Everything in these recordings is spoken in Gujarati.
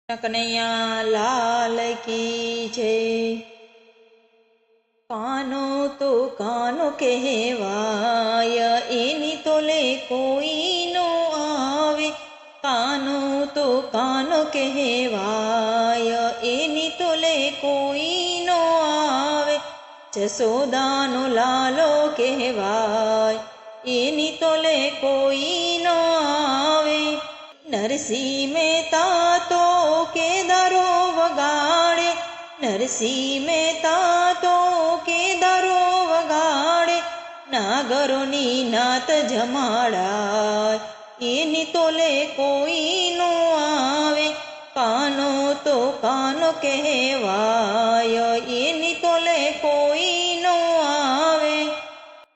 કનૈયા લાલ કી જય। કાનો તો કાનો કહેવાય, એની તોલે કોઈ નો આવે। કાનો તો કાનો કહેવાય, એની તોલે કોઈ નો આવે। જશોદાનો લાલો કહેવાય, એની તોલે કોઈ નો આવે। નરસિંહ મહેતા તો કેદારો વગાડે, નરસિંહ મહેતા તો કેદારો વગાડે। નાગરોની નાત જમાડાય, એની તોલે કોઈ નો આવે। કાનો તો કાનો કહેવાય, એની તોલે કોઈ નો આવે।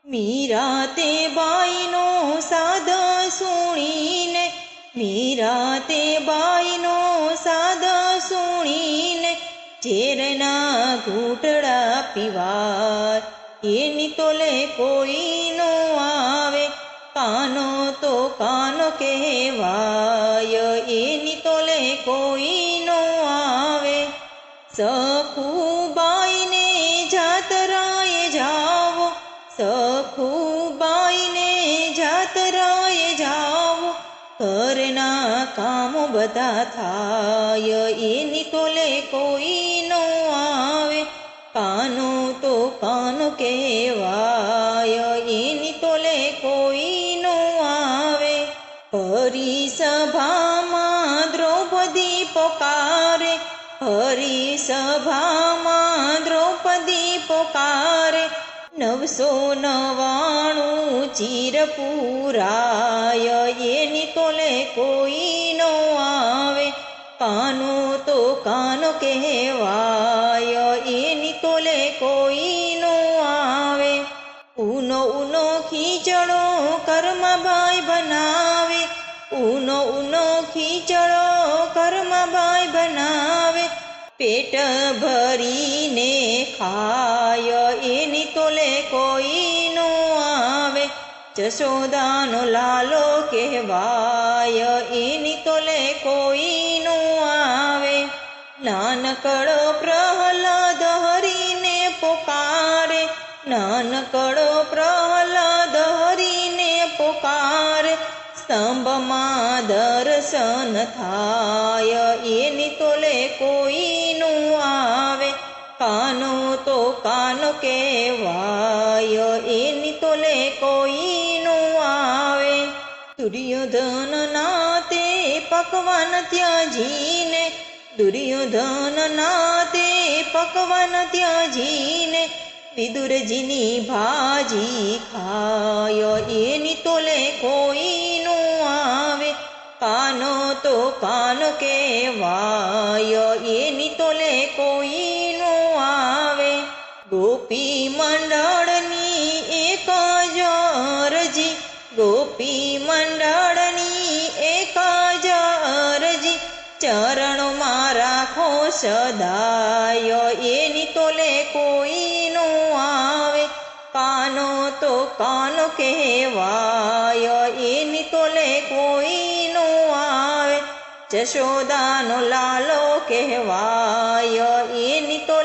મીરા તે બાઈનો સાદ સુણીને, મીરા તે બાઈનો સાદ સુણીને, ઝેરના ઘૂંટડા પીવાય, એની તોલે કોઈ નો આવે। કાનો તો કાનો કહેવાય, એની તોલે કોઈ નો આવે। સખુબાઈને જાતરાએ જાવો, સખુબાઈને જાતરાએ જાવો, ઘરના કામો બધા થાય, એની તોલે કોઈ નો આવે। કાનો તો કાનો કહેવાય, એની તોલે કોઈ નો આવે। હરી સભામાં દ્રૌપદી પોકારે, હરી સભામાં દ્રૌપદી પોકારે। 999 ચીર પુરાય, એની તોલે કોઈ નો આવે। કાનો તો કાનો કહેવાય, એની તોલે કોઈ નો આવે। ઊનો ઊનો ખીચડો કર્મભાઈ બનાવે, ઊનો ઊનો ખીચડો કર્મભાઈ બનાવે। પેટ ભરીને ખાય, એની તોલે કોઈ નો આવે। જશોદાનો લાલો કહેવાય, એની તોલે કોઈ નો આવે। નાનકડો પ્રહલાદ હરીને પોકારે, નાનકડો પ્રહલાદ હરીને પોકારે। સ્તંભમાં દર્શન થાય, એની તોલે કોઈ નો આવે। કાનો તો કાનો કહેવાય, એની તોલે કોઈ નો આવે। દુર્યોધન નાતે પકવાન ત્યાજીને, દુર્યોધન નાતે પકવાન ત્યાજીને, વિદુરજીની ભાજી ખાય, એની તોલે કોઈ નો આવે। કાનો તો કાનો કહેવાય, એની તોલે કોઈ નો આવે। ગોપી મંડળની એક જ અરજી, ગોપી મંડળની એક જ અરજી, ચરણોમાં રાખો સદાય, એની તોલે કોઈ નો આવે। કાનો તો કાનો કહેવાય, એની તોલે કોઈ નો આવે। જશોદાનો લાલો કહેવાય, એની તોલે